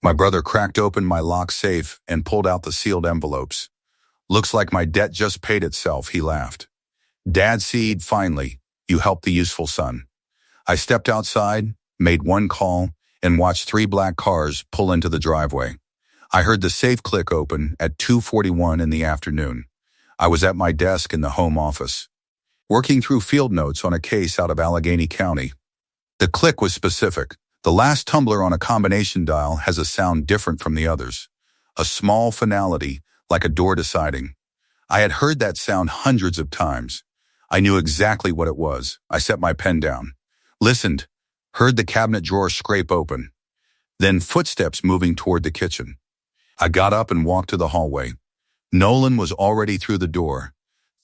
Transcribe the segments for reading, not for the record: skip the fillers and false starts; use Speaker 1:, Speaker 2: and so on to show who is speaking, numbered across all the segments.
Speaker 1: My brother cracked open my locked safe and pulled out the sealed envelopes. "Looks like my debt just paid itself," he laughed. "Dad seed, finally, you helped the useful son." I stepped outside, made one call, and watched 3 black cars pull into the driveway. I heard the safe click open at 2:41 in the afternoon. I was at my desk in the home office, working through field notes on a case out of Allegheny County. The click was specific. The last tumbler on a combination dial has a sound different from the others. A small finality, like a door deciding. I had heard that sound hundreds of times. I knew exactly what it was. I set my pen down. Listened, heard the cabinet drawer scrape open. Then footsteps moving toward the kitchen. I got up and walked to the hallway. Nolan was already through the door,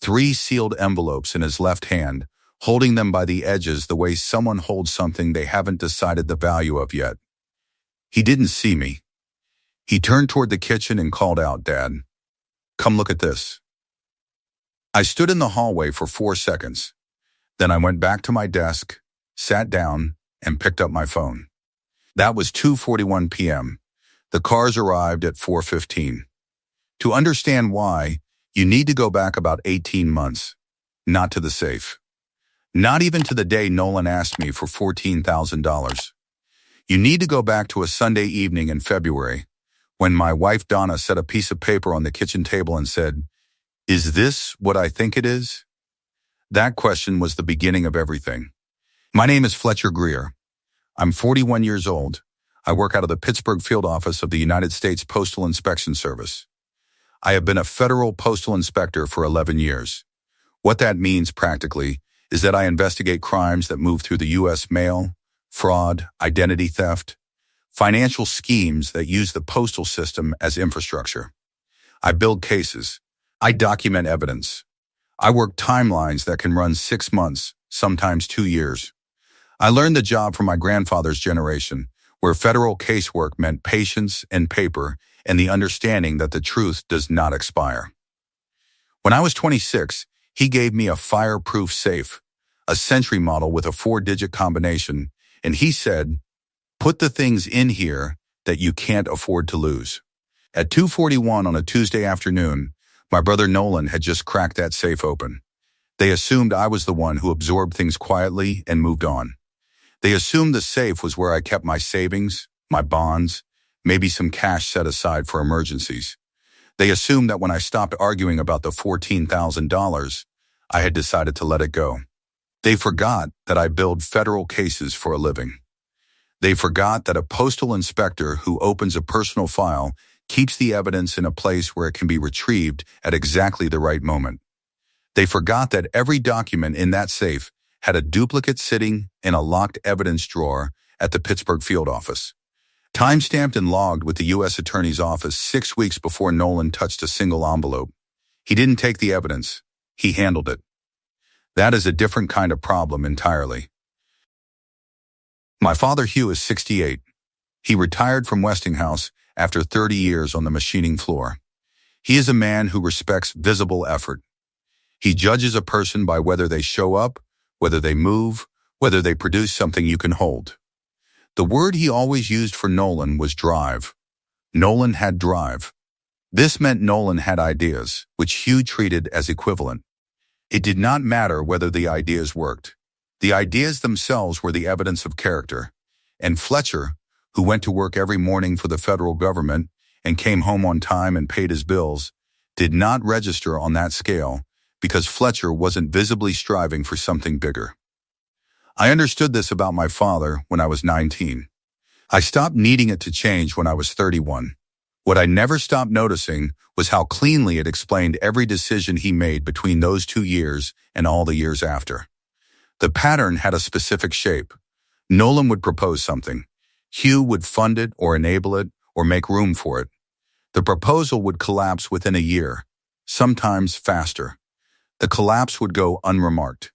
Speaker 1: 3 sealed envelopes in his left hand, holding them by the edges the way someone holds something they haven't decided the value of yet. He didn't see me. He turned toward the kitchen and called out, "Dad, come look at this." I stood in the hallway for 4 seconds. Then I went back to my desk, sat down, and picked up my phone. That was 2:41 p.m. The cars arrived at 4:15. To understand why, you need to go back about 18 months, not to the safe. Not even to the day Nolan asked me for $14,000. You need to go back to a Sunday evening in February, when my wife Donna set a piece of paper on the kitchen table and said, "Is this what I think it is?" That question was the beginning of everything. My name is Fletcher Greer. I'm 41 years old. I work out of the Pittsburgh field office of the United States Postal Inspection Service. I have been a federal postal inspector for 11 years. What that means practically is that I investigate crimes that move through the U.S. mail, fraud, identity theft, financial schemes that use the postal system as infrastructure. I build cases. I document evidence. I work timelines that can run 6 months, sometimes 2 years. I learned the job from my grandfather's generation, where federal casework meant patience and paper and the understanding that the truth does not expire. When I was 26, he gave me a fireproof safe, a Century model with a 4-digit combination, and he said, "Put the things in here that you can't afford to lose." At 2:41 on a Tuesday afternoon, my brother Nolan had just cracked that safe open. They assumed I was the one who absorbed things quietly and moved on. They assumed the safe was where I kept my savings, my bonds, maybe some cash set aside for emergencies. They assumed that when I stopped arguing about the $14,000, I had decided to let it go. They forgot that I build federal cases for a living. They forgot that a postal inspector who opens a personal file keeps the evidence in a place where it can be retrieved at exactly the right moment. They forgot that every document in that safe had a duplicate sitting in a locked evidence drawer at the Pittsburgh field office, time-stamped and logged with the U.S. Attorney's Office 6 weeks before Nolan touched a single envelope. He didn't take the evidence. He handled it. That is a different kind of problem entirely. My father, Hugh, is 68. He retired from Westinghouse after 30 years on the machining floor. He is a man who respects visible effort. He judges a person by whether they show up, whether they move, whether they produce something you can hold. The word he always used for Nolan was drive. Nolan had drive. This meant Nolan had ideas, which Hugh treated as equivalent. It did not matter whether the ideas worked. The ideas themselves were the evidence of character. And Fletcher, who went to work every morning for the federal government and came home on time and paid his bills, did not register on that scale because Fletcher wasn't visibly striving for something bigger. I understood this about my father when I was 19. I stopped needing it to change when I was 31. What I never stopped noticing was how cleanly it explained every decision he made between those 2 years and all the years after. The pattern had a specific shape. Nolan would propose something. Hugh would fund it or enable it or make room for it. The proposal would collapse within a year, sometimes faster. The collapse would go unremarked.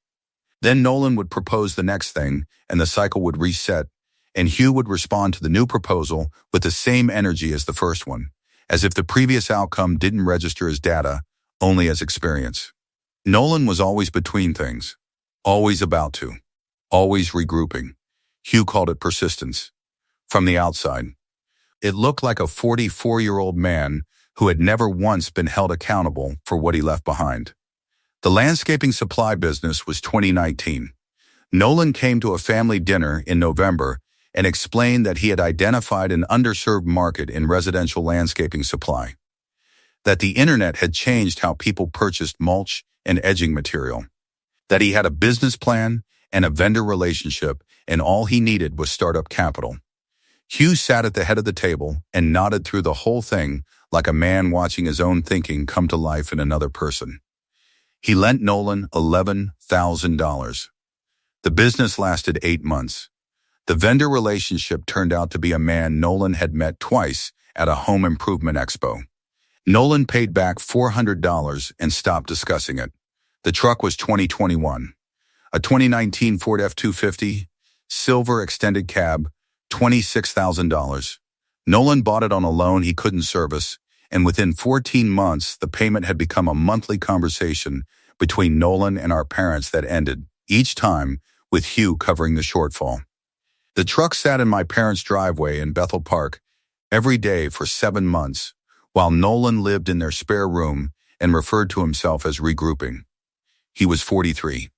Speaker 1: Then Nolan would propose the next thing, and the cycle would reset, and Hugh would respond to the new proposal with the same energy as the first one, as if the previous outcome didn't register as data, only as experience. Nolan was always between things, always about to, always regrouping. Hugh called it persistence. From the outside, It looked like a 44-year-old man who had never once been held accountable for what he left behind. The landscaping supply business was 2019. Nolan came to a family dinner in November and explained that he had identified an underserved market in residential landscaping supply, that the internet had changed how people purchased mulch and edging material, that he had a business plan and a vendor relationship, and all he needed was startup capital. Hugh sat at the head of the table and nodded through the whole thing like a man watching his own thinking come to life in another person. He lent Nolan $11,000. The business lasted 8 months. The vendor relationship turned out to be a man Nolan had met twice at a home improvement expo. Nolan paid back $400 and stopped discussing it. The truck was 2021. A 2019 Ford F-250, silver extended cab, $26,000. Nolan bought it on a loan he couldn't service, and within 14 months, the payment had become a monthly conversation between Nolan and our parents that ended, each time, with Hugh covering the shortfall. The truck sat in my parents' driveway in Bethel Park every day for 7 months, while Nolan lived in their spare room and referred to himself as regrouping. He was 43.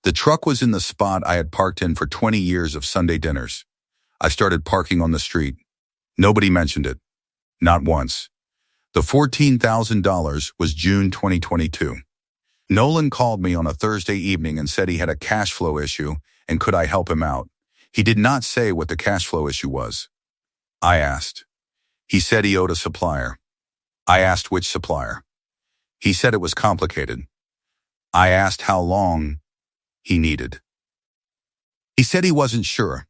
Speaker 1: The truck was in the spot I had parked in for 20 years of Sunday dinners. I started parking on the street. Nobody mentioned it. Not once. The $14,000 was June 2022. Nolan called me on a Thursday evening and said he had a cash flow issue and could I help him out. He did not say what the cash flow issue was. I asked. He said he owed a supplier. I asked which supplier. He said it was complicated. I asked how long he needed. He said he wasn't sure.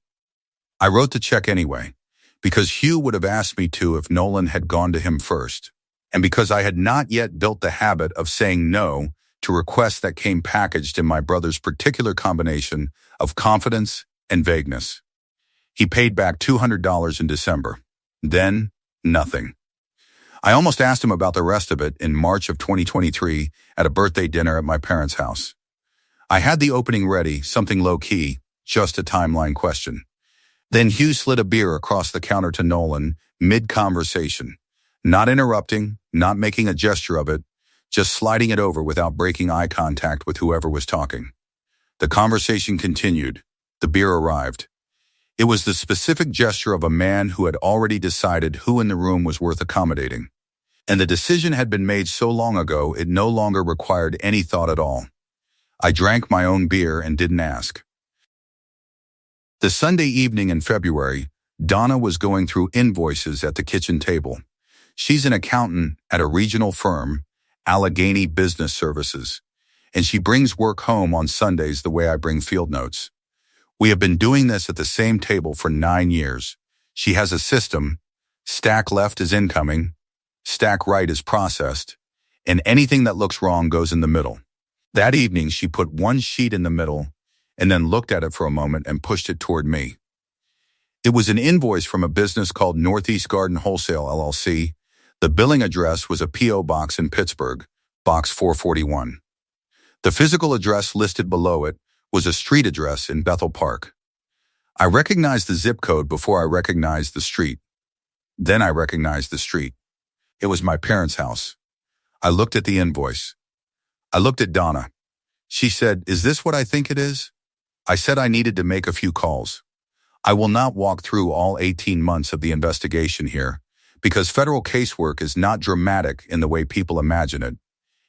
Speaker 1: I wrote the check anyway, because Hugh would have asked me to if Nolan had gone to him first, and because I had not yet built the habit of saying no to requests that came packaged in my brother's particular combination of confidence and vagueness. He paid back $200 in December. Then, nothing. I almost asked him about the rest of it in March of 2023 at a birthday dinner at my parents' house. I had the opening ready, something low-key, just a timeline question. Then Hugh slid a beer across the counter to Nolan, mid-conversation, not interrupting, not making a gesture of it, just sliding it over without breaking eye contact with whoever was talking. The conversation continued. The beer arrived. It was the specific gesture of a man who had already decided who in the room was worth accommodating. And the decision had been made so long ago it no longer required any thought at all. I drank my own beer and didn't ask. The Sunday evening in February, Donna was going through invoices at the kitchen table. She's an accountant at a regional firm, Allegheny Business Services, and she brings work home on Sundays the way I bring field notes. We have been doing this at the same table for 9 years. She has a system. Stack left is incoming, stack right is processed, and anything that looks wrong goes in the middle. That evening, she put one sheet in the middle and then looked at it for a moment and pushed it toward me. It was an invoice from a business called Northeast Garden Wholesale, LLC. The billing address was a P.O. box in Pittsburgh, Box 441. The physical address listed below it was a street address in Bethel Park. I recognized the zip code before I recognized the street. Then I recognized the street. It was my parents' house. I looked at the invoice. I looked at Donna. She said, "Is this what I think it is?" I said I needed to make a few calls. I will not walk through all 18 months of the investigation here, because federal casework is not dramatic in the way people imagine it.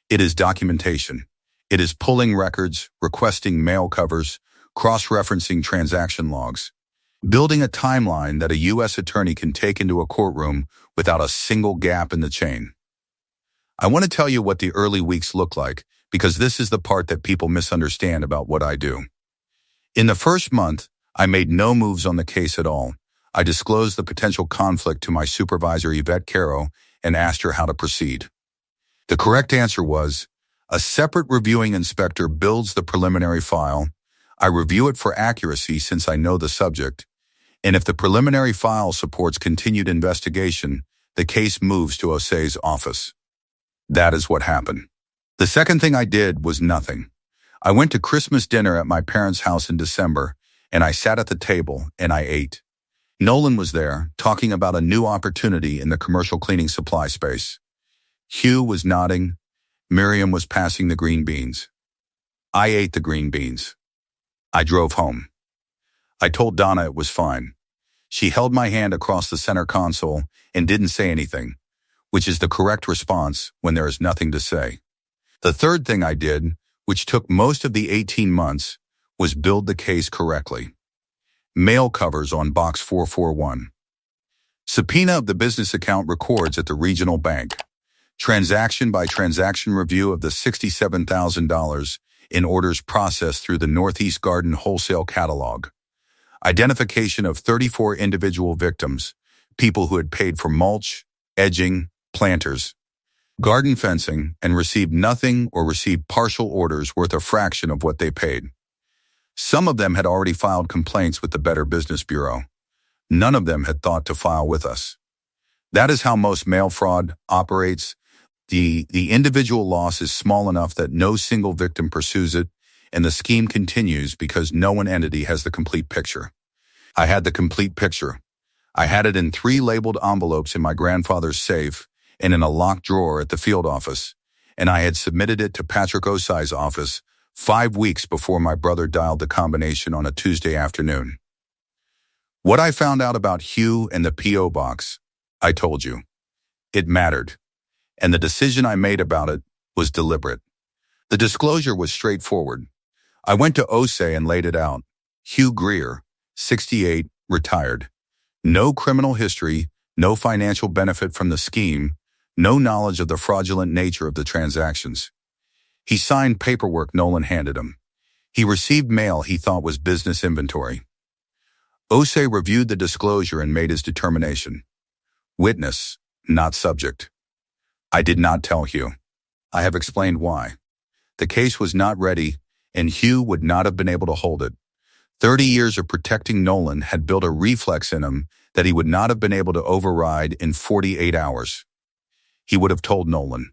Speaker 1: It is documentation. It is pulling records, requesting mail covers, cross-referencing transaction logs, building a timeline that a U.S. attorney can take into a courtroom without a single gap in the chain. I want to tell you what the early weeks look like, because this is the part that people misunderstand about what I do. In the first month, I made no moves on the case at all. I disclosed the potential conflict to my supervisor, Yvette Caro, and asked her how to proceed. The correct answer was, a separate reviewing inspector builds the preliminary file. I review it for accuracy since I know the subject, and if the preliminary file supports continued investigation, the case moves to Osei's office. That is what happened. The second thing I did was nothing. I went to Christmas dinner at my parents' house in December, and I sat at the table and I ate. Nolan was there, talking about a new opportunity in the commercial cleaning supply space. Hugh was nodding. Miriam was passing the green beans. I ate the green beans. I drove home. I told Donna it was fine. She held my hand across the center console and didn't say anything, which is the correct response when there is nothing to say. The third thing I did, which took most of the 18 months, was build the case correctly. Mail covers on box 441. Subpoena of the business account records at the regional bank. Transaction by transaction review of the $67,000 in orders processed through the Northeast Garden wholesale catalog. Identification of 34 individual victims, people who had paid for mulch, edging, planters, garden fencing, and received nothing or received partial orders worth a fraction of what they paid. Some of them had already filed complaints with the Better Business Bureau. None of them had thought to file with us. That is how most mail fraud operates. The individual loss is small enough that no single victim pursues it, and the scheme continues because no one entity has the complete picture. I had the complete picture. I had it in 3 labeled envelopes in my grandfather's safe and in a locked drawer at the field office, and I had submitted it to Patrick Osai's office 5 weeks before my brother dialed the combination on a Tuesday afternoon. What I found out about Hugh and the P.O. box, I told you. It mattered, and the decision I made about it was deliberate. The disclosure was straightforward. I went to Osai and laid it out. Hugh Greer, 68, retired. No criminal history, no financial benefit from the scheme, no knowledge of the fraudulent nature of the transactions. He signed paperwork Nolan handed him. He received mail he thought was business inventory. Osai reviewed the disclosure and made his determination. Witness, not subject. I did not tell Hugh. I have explained why. The case was not ready, and Hugh would not have been able to hold it. 30 years of protecting Nolan had built a reflex in him that he would not have been able to override in 48 hours. He would have told Nolan,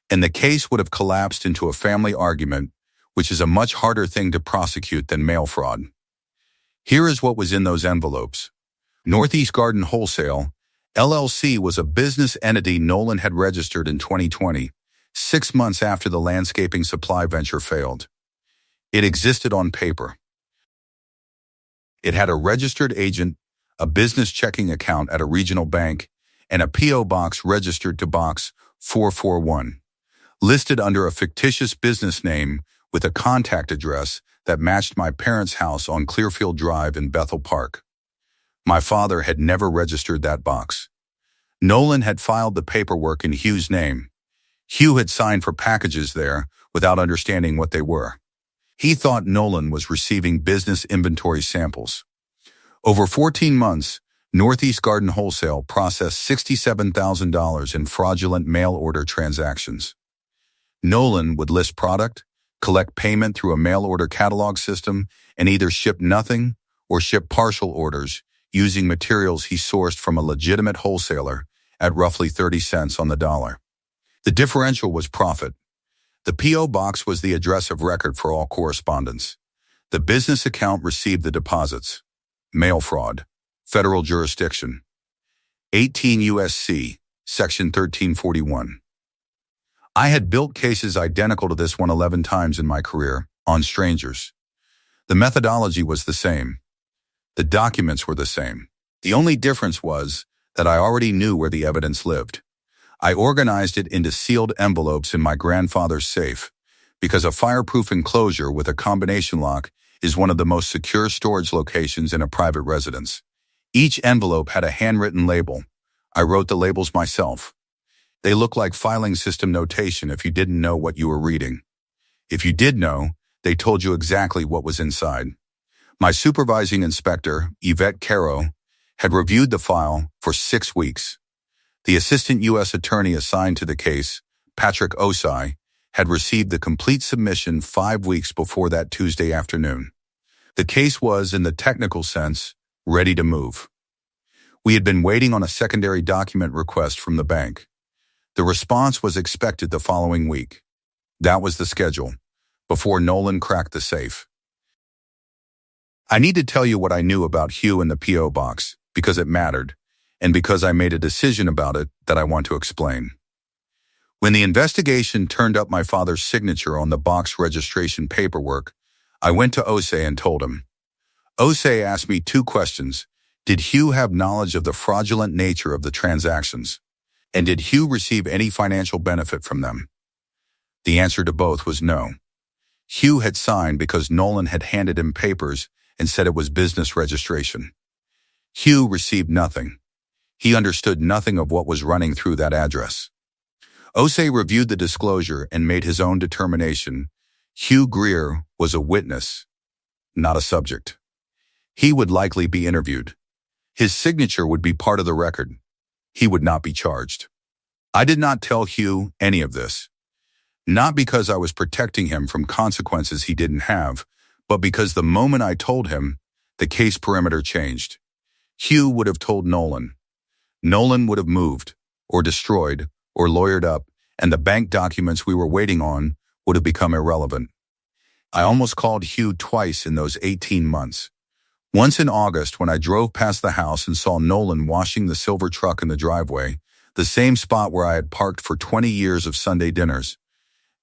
Speaker 1: and the case would have collapsed into a family argument, which is a much harder thing to prosecute than mail fraud. Here is what was in those envelopes. Northeast Garden Wholesale, LLC was a business entity Nolan had registered in 2020, 6 months after the landscaping supply venture failed. It existed on paper. It had a registered agent, a business checking account at a regional bank, and a P.O. box registered to box 441, listed under a fictitious business name with a contact address that matched my parents' house on Clearfield Drive in Bethel Park. My father had never registered that box. Nolan had filed the paperwork in Hugh's name. Hugh had signed for packages there without understanding what they were. He thought Nolan was receiving business inventory samples. Over 14 months, Northeast Garden Wholesale processed $67,000 in fraudulent mail order transactions. Nolan would list product, collect payment through a mail order catalog system, and either ship nothing or ship partial orders using materials he sourced from a legitimate wholesaler at roughly 30 cents on the dollar. The differential was profit. The P.O. box was the address of record for all correspondence. The business account received the deposits. Mail fraud. Federal jurisdiction. 18 U.S.C., Section 1341. I had built cases identical to this one 11 times in my career, on strangers. The methodology was the same. The documents were the same. The only difference was that I already knew where the evidence lived. I organized it into sealed envelopes in my grandfather's safe, because a fireproof enclosure with a combination lock is one of the most secure storage locations in a private residence. Each envelope had a handwritten label. I wrote the labels myself. They look like filing system notation if you didn't know what you were reading. If you did know, they told you exactly what was inside. My supervising inspector, Yvette Caro, had reviewed the file for 6 weeks. The assistant U.S. attorney assigned to the case, Patrick Osai, had received the complete submission 5 weeks before that Tuesday afternoon. The case was, in the technical sense, ready to move. We had been waiting on a secondary document request from the bank. The response was expected the following week. That was the schedule, before Nolan cracked the safe. I need to tell you what I knew about Hugh and the P.O. box. because it mattered, and because I made a decision about it that I want to explain. When the investigation turned up my father's signature on the box registration paperwork, I went to Osei and told him. Osei asked me two questions. Did Hugh have knowledge of the fraudulent nature of the transactions? And did Hugh receive any financial benefit from them? The answer to both was no. Hugh had signed because Nolan had handed him papers and said it was business registration. Hugh received nothing. He understood nothing of what was running through that address. Osei reviewed the disclosure and made his own determination. Hugh Greer was a witness, not a subject. He would likely be interviewed. His signature would be part of the record. He would not be charged. I did not tell Hugh any of this. Not because I was protecting him from consequences he didn't have, but because the moment I told him, the case perimeter changed. Hugh would have told Nolan. Nolan would have moved, or destroyed, or lawyered up, and the bank documents we were waiting on would have become irrelevant. I almost called Hugh twice in those 18 months. Once in August when I drove past the house and saw Nolan washing the silver truck in the driveway, the same spot where I had parked for 20 years of Sunday dinners,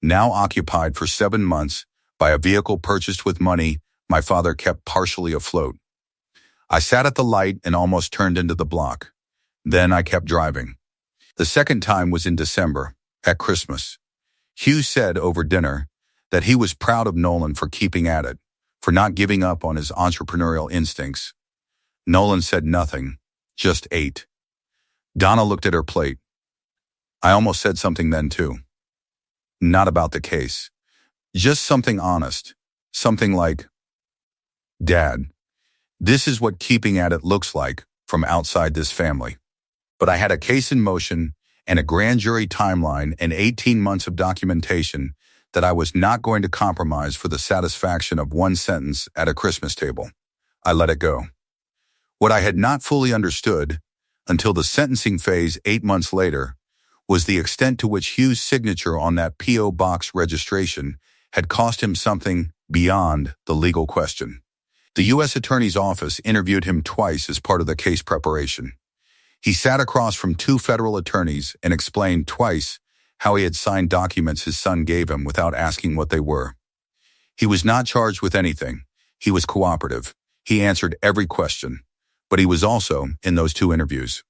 Speaker 1: now occupied for 7 months by a vehicle purchased with money my father kept partially afloat. I sat at the light and almost turned into the block. Then I kept driving. The second time was in December, at Christmas. Hugh said over dinner that he was proud of Nolan for keeping at it, for not giving up on his entrepreneurial instincts. Nolan said nothing, just ate. Donna looked at her plate. I almost said something then too. Not about the case. Just something honest. Something like, Dad, this is what keeping at it looks like from outside this family. But I had a case in motion and a grand jury timeline and 18 months of documentation that I was not going to compromise for the satisfaction of one sentence at a Christmas table. I let it go. What I had not fully understood, until the sentencing phase 8 months later, was the extent to which Hugh's signature on that P.O. box registration had cost him something beyond the legal question. The U.S. Attorney's Office interviewed him twice as part of the case preparation. He sat across from 2 federal attorneys and explained twice how he had signed documents his son gave him without asking what they were. He was not charged with anything. He was cooperative. He answered every question. But he was also, in those 2 interviews,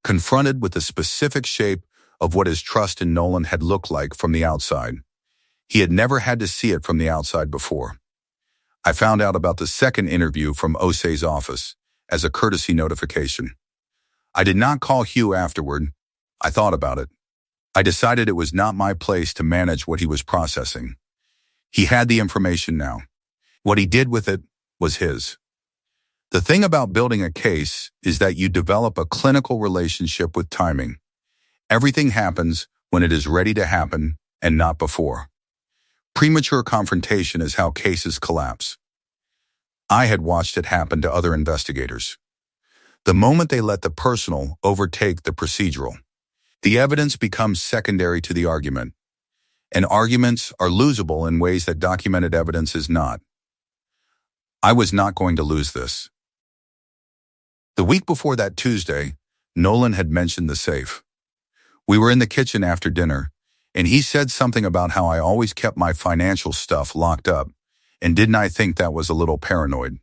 Speaker 1: confronted with the specific shape of what his trust in Nolan had looked like from the outside. He had never had to see it from the outside before. I found out about the second interview from Osei's office as a courtesy notification. I did not call Hugh afterward. I thought about it. I decided it was not my place to manage what he was processing. He had the information now. What he did with it was his. The thing about building a case is that you develop a clinical relationship with timing. Everything happens when it is ready to happen and not before. Premature confrontation is how cases collapse. I had watched it happen to other investigators. The moment they let the personal overtake the procedural, the evidence becomes secondary to the argument, and arguments are losable in ways that documented evidence is not. I was not going to lose this. The week before that Tuesday, Nolan had mentioned the safe. We were in the kitchen after dinner, and he said something about how I always kept my financial stuff locked up, and didn't I think that was a little paranoid?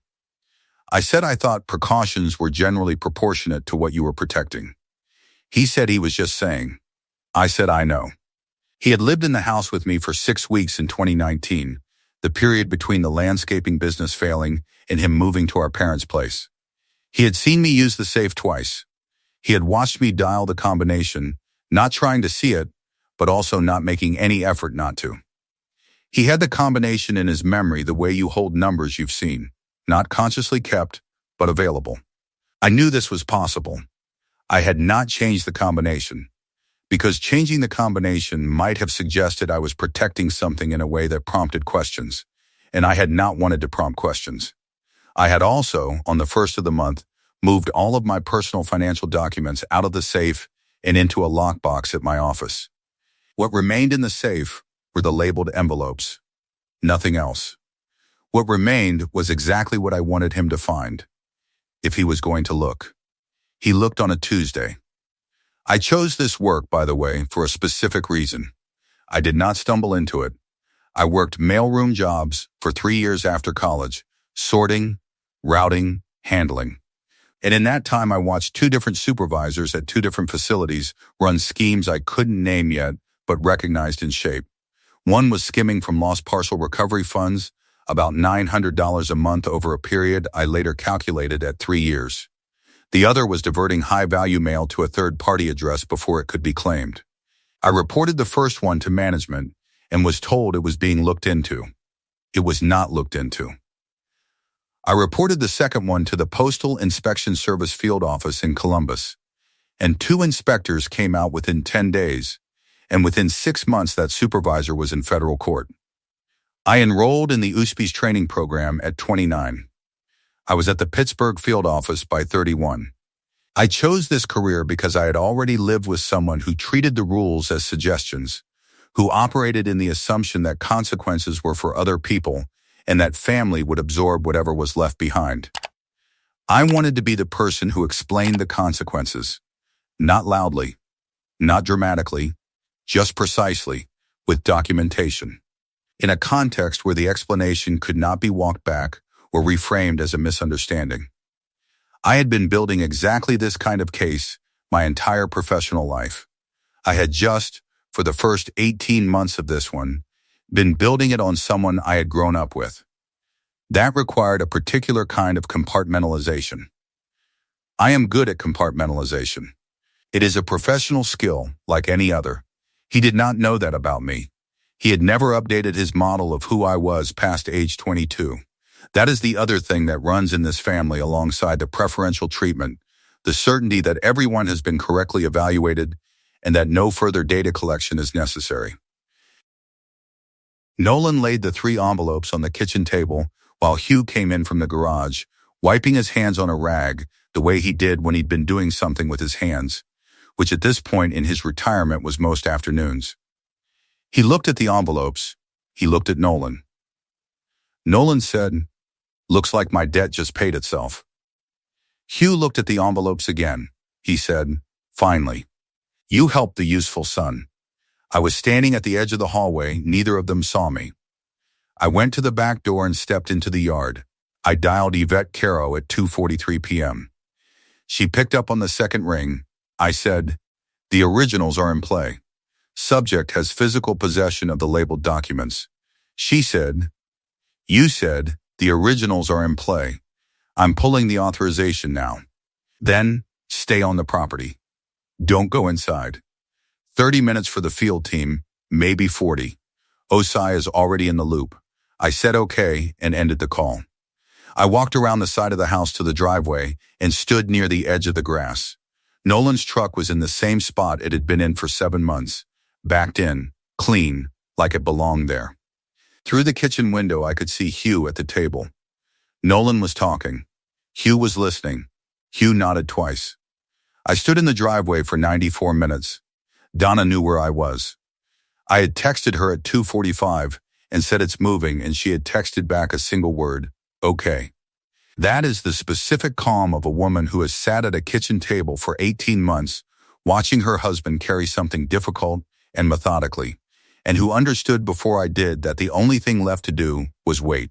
Speaker 1: I said I thought precautions were generally proportionate to what you were protecting. He said he was just saying. I said I know. He had lived in the house with me for 6 weeks in 2019, the period between the landscaping business failing and him moving to our parents' place. He had seen me use the safe twice. He had watched me dial the combination, not trying to see it, but also not making any effort not to. He had the combination in his memory the way you hold numbers you've seen, not consciously kept, but available. I knew this was possible. I had not changed the combination, because changing the combination might have suggested I was protecting something in a way that prompted questions, and I had not wanted to prompt questions. I had also, on the 1st of the month, moved all of my personal financial documents out of the safe and into a lockbox at my office. What remained in the safe were the labeled envelopes. Nothing else. What remained was exactly what I wanted him to find, if he was going to look. He looked on a Tuesday. I chose this work, by the way, for a specific reason. I did not stumble into it. I worked mailroom jobs for 3 years after college, sorting, routing, handling. And in that time, I watched 2 different supervisors at 2 different facilities run schemes I couldn't name yet, but recognized in shape. One was skimming from lost parcel recovery funds, about $900 a month over a period I later calculated at 3 years. The other was diverting high-value mail to a third-party address before it could be claimed. I reported the first one to management and was told it was being looked into. It was not looked into. I reported the second one to the Postal Inspection Service field office in Columbus, and 2 inspectors came out within 10 days, and within 6 months that supervisor was in federal court. I enrolled in the USP's training program at 29. I was at the Pittsburgh field office by 31. I chose this career because I had already lived with someone who treated the rules as suggestions, who operated in the assumption that consequences were for other people and that family would absorb whatever was left behind. I wanted to be the person who explained the consequences, not loudly, not dramatically, just precisely, with documentation, in a context where the explanation could not be walked back or reframed as a misunderstanding. I had been building exactly this kind of case my entire professional life. I had just, for the first 18 months of this one, been building it on someone I had grown up with. That required a particular kind of compartmentalization. I am good at compartmentalization. It is a professional skill like any other. He did not know that about me. He had never updated his model of who I was past age 22. That is the other thing that runs in this family alongside the preferential treatment, the certainty that everyone has been correctly evaluated and that no further data collection is necessary. Nolan laid the 3 envelopes on the kitchen table while Hugh came in from the garage, wiping his hands on a rag the way he did when he'd been doing something with his hands, which at this point in his retirement was most afternoons. He looked at the envelopes. He looked at Nolan. Nolan said, "Looks like my debt just paid itself." Hugh looked at the envelopes again. He said, "Finally, you helped the useful son." I was standing at the edge of the hallway. Neither of them saw me. I went to the back door and stepped into the yard. I dialed Yvette Caro at 2:43 p.m. She picked up on the second ring. I said, "The originals are in play. Subject has physical possession of the labeled documents." She said, "You said the originals are in play. I'm pulling the authorization now. Then, stay on the property. Don't go inside. 30 minutes for the field team, maybe 40. Osai is already in the loop." I said okay and ended the call. I walked around the side of the house to the driveway and stood near the edge of the grass. Nolan's truck was in the same spot it had been in for 7 months, backed in, clean, like it belonged there. Through the kitchen window, I could see Hugh at the table. Nolan was talking. Hugh was listening. Hugh nodded twice. I stood in the driveway for 94 minutes. Donna knew where I was. I had texted her at 2:45 and said it's moving, and she had texted back a single word, "Okay." That is the specific calm of a woman who has sat at a kitchen table for 18 months, watching her husband carry something difficult and methodically, and who understood before I did that the only thing left to do was wait.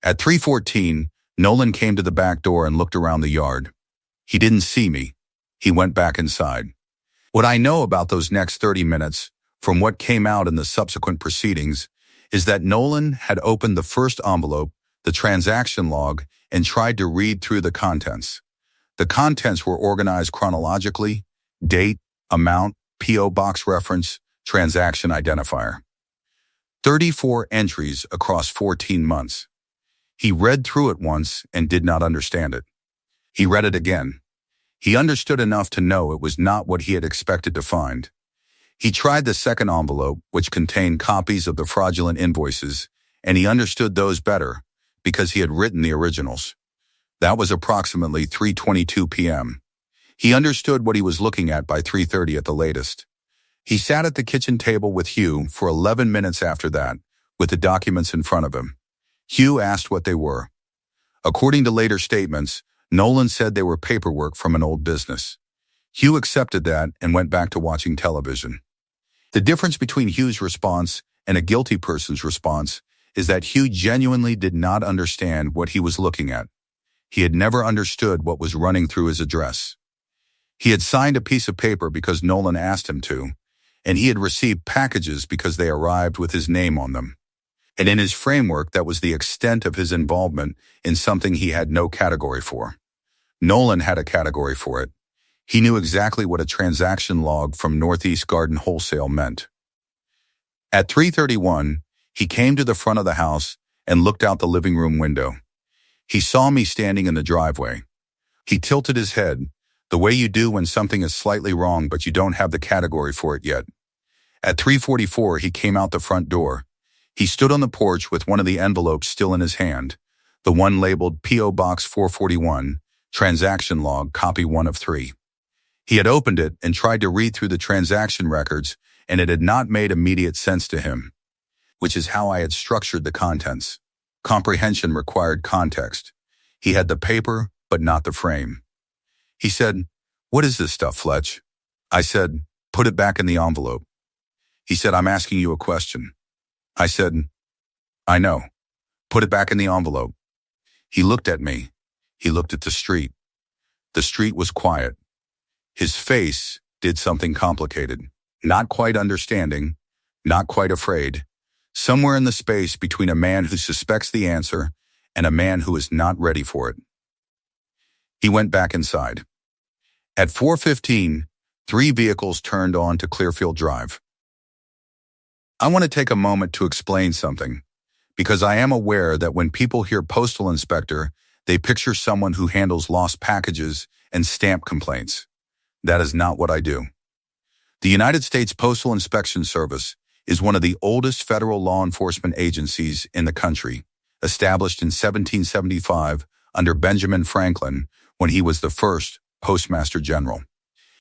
Speaker 1: At 3:14, Nolan came to the back door and looked around the yard. He didn't see me. He went back inside. What I know about those next 30 minutes, from what came out in the subsequent proceedings, is that Nolan had opened the first envelope, the transaction log, and tried to read through the contents. The contents were organized chronologically: date, amount, P.O. box reference, transaction identifier. 34 entries across 14 months. He read through it once and did not understand it. He read it again. He understood enough to know it was not what he had expected to find. He tried the second envelope, which contained copies of the fraudulent invoices, and he understood those better because he had written the originals. That was approximately 3:22 p.m. He understood what he was looking at by 3:30 at the latest. He sat at the kitchen table with Hugh for 11 minutes after that, with the documents in front of him. Hugh asked what they were. According to later statements, Nolan said they were paperwork from an old business. Hugh accepted that and went back to watching television. The difference between Hugh's response and a guilty person's response is that Hugh genuinely did not understand what he was looking at. He had never understood what was running through his address. He had signed a piece of paper because Nolan asked him to, and he had received packages because they arrived with his name on them. And in his framework, that was the extent of his involvement in something he had no category for. Nolan had a category for it. He knew exactly what a transaction log from Northeast Garden Wholesale meant. At 3:31, he came to the front of the house and looked out the living room window. He saw me standing in the driveway. He tilted his head, the way you do when something is slightly wrong but you don't have the category for it yet. At 3:44, he came out the front door. He stood on the porch with one of the envelopes still in his hand, the one labeled P.O. Box 441, Transaction Log, Copy 1 of 3. He had opened it and tried to read through the transaction records, and it had not made immediate sense to him, which is how I had structured the contents. Comprehension required context. He had the paper, but not the frame. He said, "What is this stuff, Fletch?" I said, "Put it back in the envelope." He said, "I'm asking you a question." I said, "I know. Put it back in the envelope." He looked at me. He looked at the street. The street was quiet. His face did something complicated. Not quite understanding, not quite afraid. Somewhere in the space between a man who suspects the answer and a man who is not ready for it. He went back inside. At 4:15, 3 vehicles turned on to Clearfield Drive. I want to take a moment to explain something, because I am aware that when people hear postal inspector, they picture someone who handles lost packages and stamp complaints. That is not what I do. The United States Postal Inspection Service is one of the oldest federal law enforcement agencies in the country, established in 1775 under Benjamin Franklin when he was the first Postmaster General.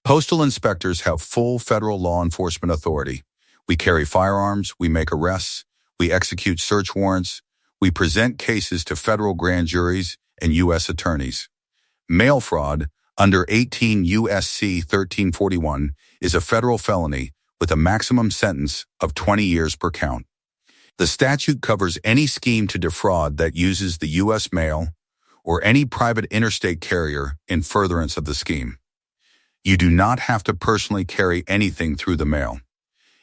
Speaker 1: Postal inspectors have full federal law enforcement authority. We carry firearms, we make arrests, we execute search warrants, we present cases to federal grand juries and U.S. attorneys. Mail fraud, under 18 U.S.C. 1341, is a federal felony with a maximum sentence of 20 years per count. The statute covers any scheme to defraud that uses the U.S. mail or any private interstate carrier in furtherance of the scheme. You do not have to personally carry anything through the mail.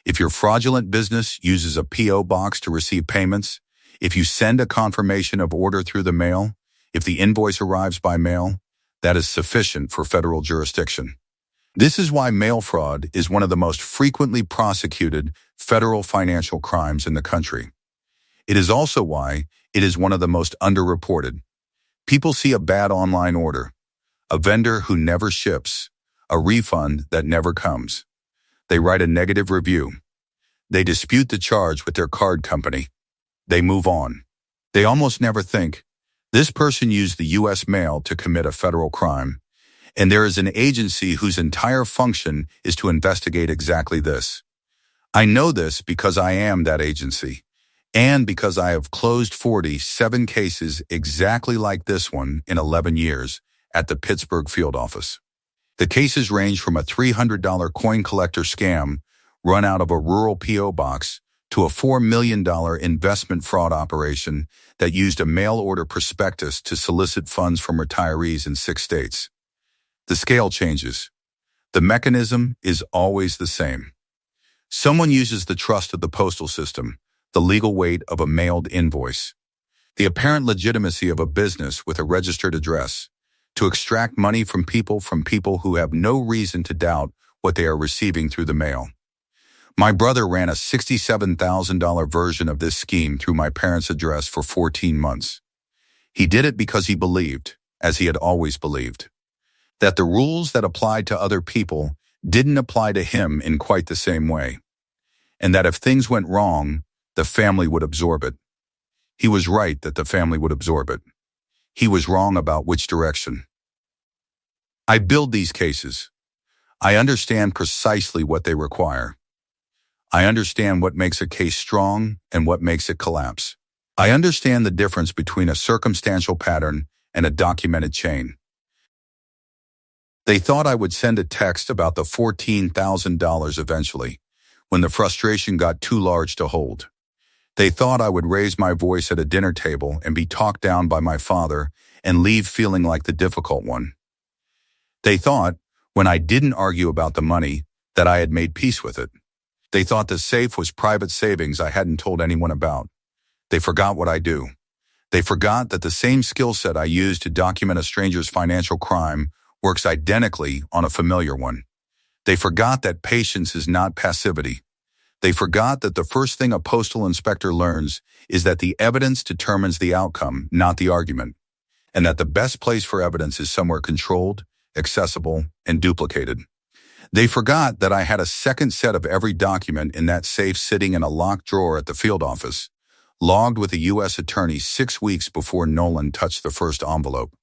Speaker 1: If your fraudulent business uses a P.O. box to receive payments, if you send a confirmation of order through the mail, if the invoice arrives by mail, that is sufficient for federal jurisdiction. This is why mail fraud is one of the most frequently prosecuted federal financial crimes in the country. It is also why it is one of the most underreported. People see a bad online order, a vendor who never ships, a refund that never comes. They write a negative review. They dispute the charge with their card company. They move on. They almost never think, this person used the U.S. mail to commit a federal crime, and there is an agency whose entire function is to investigate exactly this. I know this because I am that agency, and because I have closed 47 cases exactly like this one in 11 years at the Pittsburgh field office. The cases range from a $300 coin collector scam run out of a rural P.O. box to a $4 million investment fraud operation that used a mail order prospectus to solicit funds from retirees in 6 states. The scale changes. The mechanism is always the same. Someone uses the trust of the postal system, the legal weight of a mailed invoice, the apparent legitimacy of a business with a registered address, to extract money from people who have no reason to doubt what they are receiving through the mail. My brother ran a $67,000 version of this scheme through my parents' address for 14 months. He did it because he believed, as he had always believed, that the rules that applied to other people didn't apply to him in quite the same way, and that if things went wrong, the family would absorb it. He was right that the family would absorb it. He was wrong about which direction. I build these cases. I understand precisely what they require. I understand what makes a case strong and what makes it collapse. I understand the difference between a circumstantial pattern and a documented chain. They thought I would send a text about the $14,000 eventually, when the frustration got too large to hold. They thought I would raise my voice at a dinner table and be talked down by my father and leave feeling like the difficult one. They thought, when I didn't argue about the money, that I had made peace with it. They thought the safe was private savings I hadn't told anyone about. They forgot what I do. They forgot that the same skill set I use to document a stranger's financial crime works identically on a familiar one. They forgot that patience is not passivity. They forgot that the first thing a postal inspector learns is that the evidence determines the outcome, not the argument, and that the best place for evidence is somewhere controlled, accessible, and duplicated. They forgot that I had a second set of every document in that safe sitting in a locked drawer at the field office, logged with a U.S. attorney 6 weeks before Nolan touched the first envelope.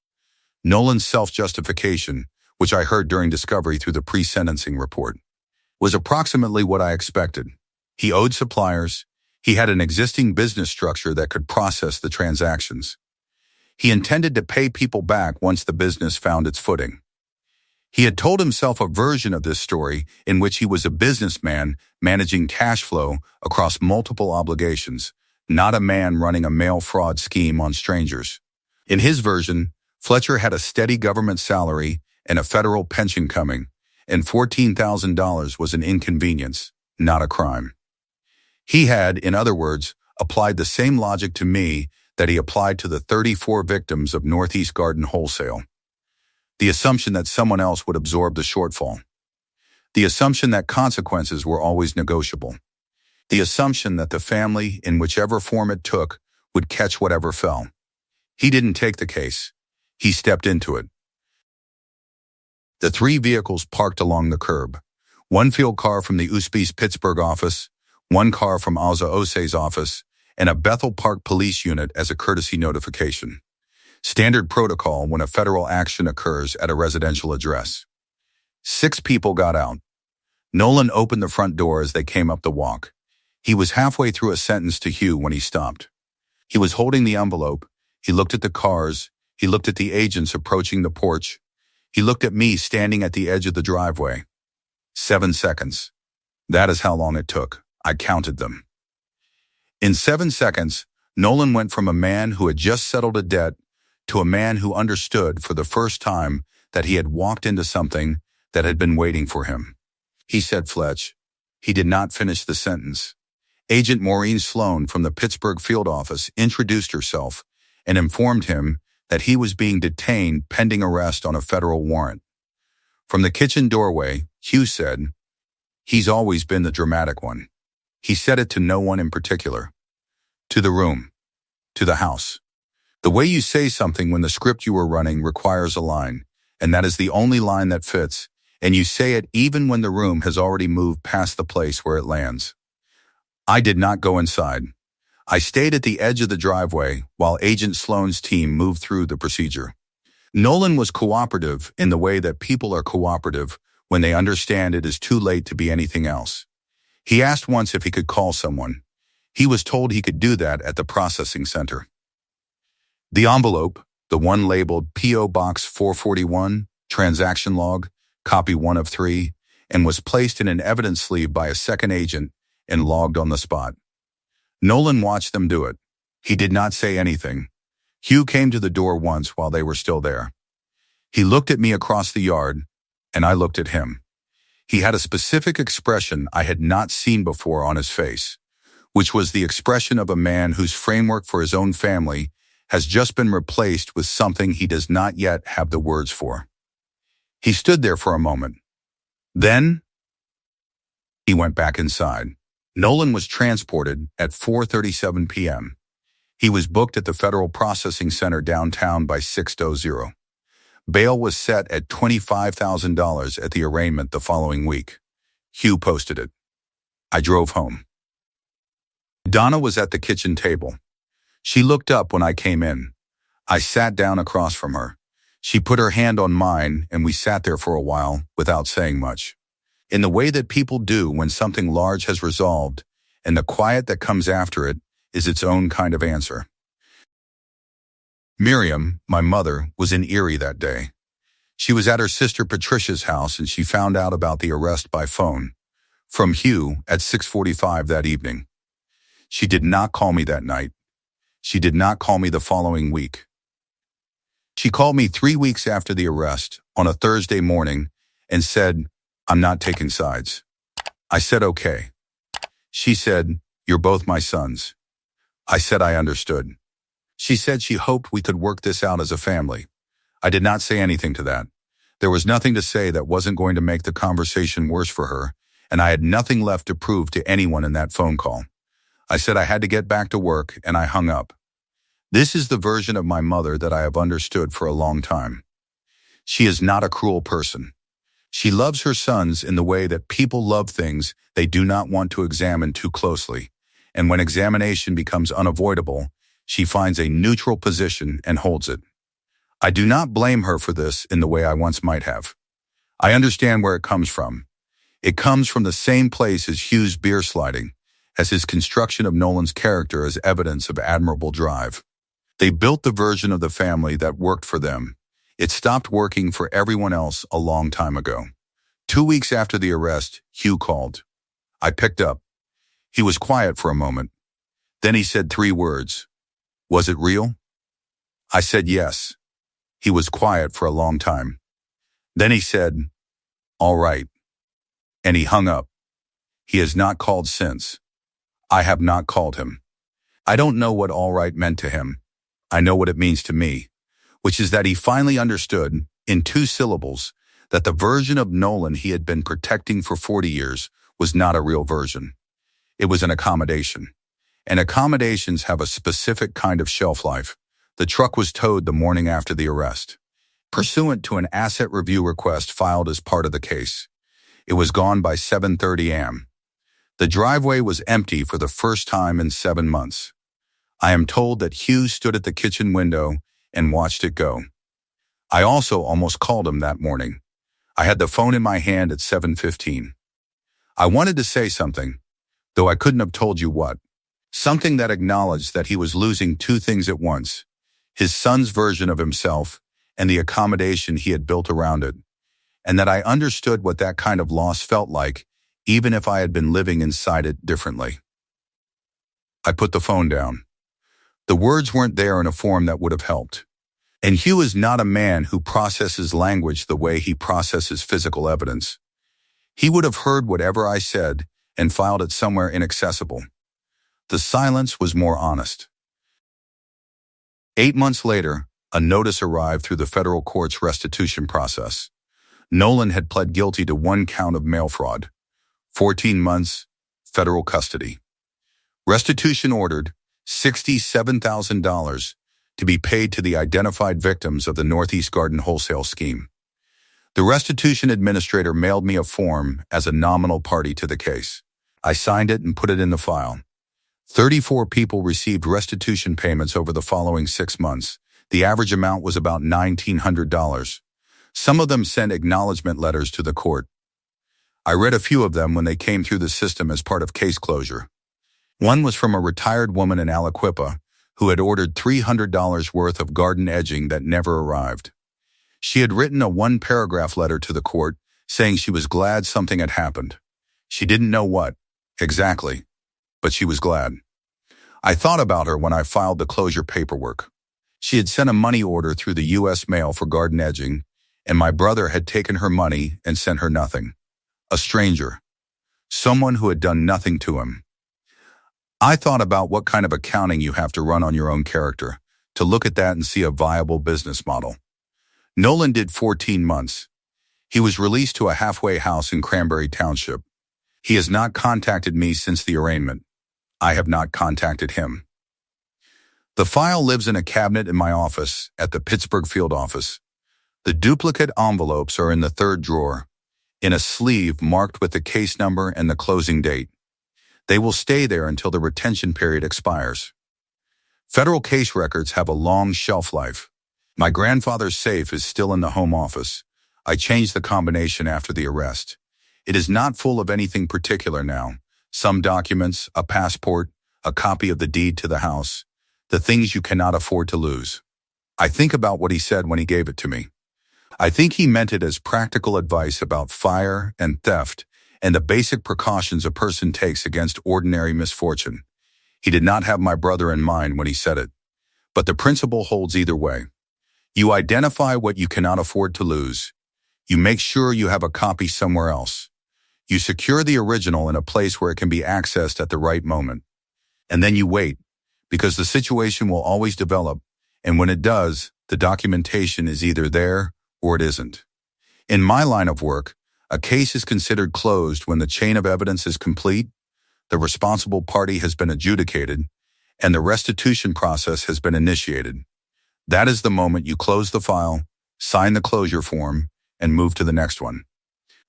Speaker 1: Nolan's self-justification, which I heard during discovery through the pre-sentencing report, was approximately what I expected. He owed suppliers. He had an existing business structure that could process the transactions. He intended to pay people back once the business found its footing. He had told himself a version of this story in which he was a businessman managing cash flow across multiple obligations, not a man running a mail fraud scheme on strangers. In his version, Fletcher had a steady government salary and a federal pension coming, and $14,000 was an inconvenience, not a crime. He had, in other words, applied the same logic to me that he applied to the 34 victims of Northeast Garden Wholesale. The assumption that someone else would absorb the shortfall. The assumption that consequences were always negotiable. The assumption that the family, in whichever form it took, would catch whatever fell. He didn't take the case. He stepped into it. The 3 vehicles parked along the curb. 1 field car from the USP's Pittsburgh office, 1 car from Alza Ose's office, and a Bethel Park police unit as a courtesy notification. Standard protocol when a federal action occurs at a residential address. 6 people got out. Nolan opened the front door as they came up the walk. He was halfway through a sentence to Hugh when he stopped. He was holding the envelope. He looked at the cars. He looked at the agents approaching the porch. He looked at me standing at the edge of the driveway. 7 seconds. That is how long it took. I counted them. In 7 seconds, Nolan went from a man who had just settled a debt to a man who understood for the first time that he had walked into something that had been waiting for him. He said, "Fletch." He did not finish the sentence. Agent Maureen Sloan from the Pittsburgh field office introduced herself and informed him that he was being detained pending arrest on a federal warrant. From the kitchen doorway, Hugh said, "He's always been the dramatic one." He said it to no one in particular. To the room. To the house. The way you say something when the script you are running requires a line, and that is the only line that fits, and you say it even when the room has already moved past the place where it lands. I did not go inside. I stayed at the edge of the driveway while Agent Sloan's team moved through the procedure. Nolan was cooperative in the way that people are cooperative when they understand it is too late to be anything else. He asked once if he could call someone. He was told he could do that at the processing center. The envelope, the one labeled P.O. Box 441, transaction log, copy 1 of 3, and was placed in an evidence sleeve by a second agent and logged on the spot. Nolan watched them do it. He did not say anything. Hugh came to the door once while they were still there. He looked at me across the yard, and I looked at him. He had a specific expression I had not seen before on his face, which was the expression of a man whose framework for his own family has just been replaced with something he does not yet have the words for. He stood there for a moment. Then, he went back inside. Nolan was transported at 4:37 p.m. He was booked at the Federal Processing Center downtown by 6:00. Bail was set at $25,000 at the arraignment the following week. Hugh posted it. I drove home. Donna was at the kitchen table. She looked up when I came in. I sat down across from her. She put her hand on mine, and we sat there for a while without saying much. In the way that people do when something large has resolved, and the quiet that comes after it is its own kind of answer. Miriam, my mother, was in Erie that day. She was at her sister Patricia's house and she found out about the arrest by phone from Hugh at 6:45 that evening. She did not call me that night. She did not call me the following week. She called me 3 weeks after the arrest on a Thursday morning and said, "I'm not taking sides." I said, "Okay." She said, "You're both my sons." I said I understood. She said she hoped we could work this out as a family. I did not say anything to that. There was nothing to say that wasn't going to make the conversation worse for her, and I had nothing left to prove to anyone in that phone call. I said I had to get back to work, and I hung up. This is the version of my mother that I have understood for a long time. She is not a cruel person. She loves her sons in the way that people love things they do not want to examine too closely, and when examination becomes unavoidable, she finds a neutral position and holds it. I do not blame her for this in the way I once might have. I understand where it comes from. It comes from the same place as Hugh's beer sliding, as his construction of Nolan's character as evidence of admirable drive. They built the version of the family that worked for them. It stopped working for everyone else a long time ago. 2 weeks after the arrest, Hugh called. I picked up. He was quiet for a moment. Then he said 3 words. "Was it real?" I said yes. He was quiet for a long time. Then he said, "All right." And he hung up. He has not called since. I have not called him. I don't know what all right meant to him. I know what it means to me, which is that he finally understood, in 2 syllables, that the version of Nolan he had been protecting for 40 years was not a real version. It was an accommodation. And accommodations have a specific kind of shelf life. The truck was towed the morning after the arrest, pursuant to an asset review request filed as part of the case. It was gone by 7:30 a.m. The driveway was empty for the first time in 7 months. I am told that Hugh stood at the kitchen window and watched it go. I also almost called him that morning. I had the phone in my hand at 7:15. I wanted to say something, though I couldn't have told you what. Something that acknowledged that he was losing 2 things at once: his son's version of himself and the accommodation he had built around it, and that I understood what that kind of loss felt like, even if I had been living inside it differently. I put the phone down. The words weren't there in a form that would have helped. And Hugh is not a man who processes language the way he processes physical evidence. He would have heard whatever I said and filed it somewhere inaccessible. The silence was more honest. 8 months later, a notice arrived through the federal court's restitution process. Nolan had pled guilty to 1 count of mail fraud. 14 months, federal custody. Restitution ordered $67,000 to be paid to the identified victims of the Northeast Garden wholesale scheme. The restitution administrator mailed me a form as a nominal party to the case. I signed it and put it in the file. 34 people received restitution payments over the following 6 months. The average amount was about $1,900. Some of them sent acknowledgement letters to the court. I read a few of them when they came through the system as part of case closure. One was from a retired woman in Aliquippa who had ordered $300 worth of garden edging that never arrived. She had written a 1-paragraph letter to the court saying she was glad something had happened. She didn't know what, exactly, but she was glad. I thought about her when I filed the closure paperwork. She had sent a money order through the U.S. mail for garden edging, and my brother had taken her money and sent her nothing. A stranger. Someone who had done nothing to him. I thought about what kind of accounting you have to run on your own character to look at that and see a viable business model. Nolan did 14 months. He was released to a halfway house in Cranberry Township. He has not contacted me since the arraignment. I have not contacted him. The file lives in a cabinet in my office at the Pittsburgh field office. The duplicate envelopes are in the 3rd drawer, in a sleeve marked with the case number and the closing date. They will stay there until the retention period expires. Federal case records have a long shelf life. My grandfather's safe is still in the home office. I changed the combination after the arrest. It is not full of anything particular now. Some documents, a passport, a copy of the deed to the house, the things you cannot afford to lose. I think about what he said when he gave it to me. I think he meant it as practical advice about fire and theft and the basic precautions a person takes against ordinary misfortune. He did not have my brother in mind when he said it, but the principle holds either way. You identify what you cannot afford to lose. You make sure you have a copy somewhere else. You secure the original in a place where it can be accessed at the right moment. And then you wait, because the situation will always develop, and when it does, the documentation is either there or it isn't. In my line of work, a case is considered closed when the chain of evidence is complete, the responsible party has been adjudicated, and the restitution process has been initiated. That is the moment you close the file, sign the closure form, and move to the next one.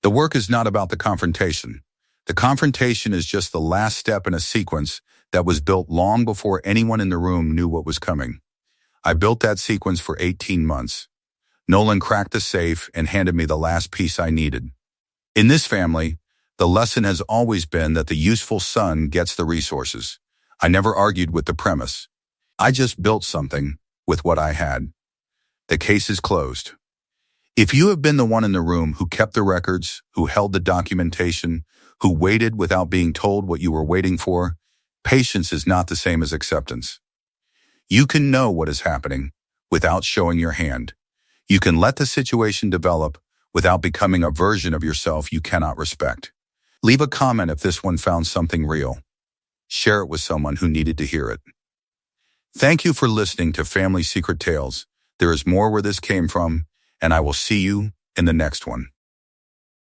Speaker 1: The work is not about the confrontation. The confrontation is just the last step in a sequence that was built long before anyone in the room knew what was coming. I built that sequence for 18 months. Nolan cracked the safe and handed me the last piece I needed. In this family, the lesson has always been that the useful son gets the resources. I never argued with the premise. I just built something with what I had. The case is closed. If you have been the one in the room who kept the records, who held the documentation, who waited without being told what you were waiting for, patience is not the same as acceptance. You can know what is happening without showing your hand. You can let the situation develop without becoming a version of yourself you cannot respect. Leave a comment if this one found something real. Share it with someone who needed to hear it. Thank you for listening to Family Secret Tales. There is more where this came from, and I will see you in the next one.